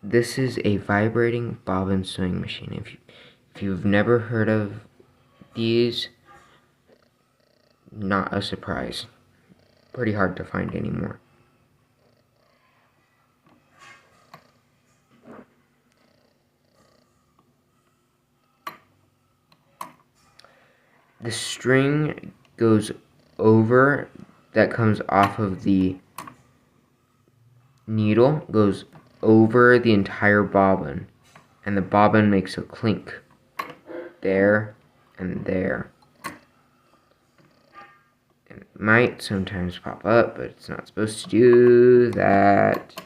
This is a vibrating bobbin sewing machine. If you've never heard of these, not a surprise. Pretty hard to find anymore. The string goes over, that comes off of the needle, goes over the entire bobbin, and the bobbin makes a clink there and there. And it might sometimes pop up, but it's not supposed to do that.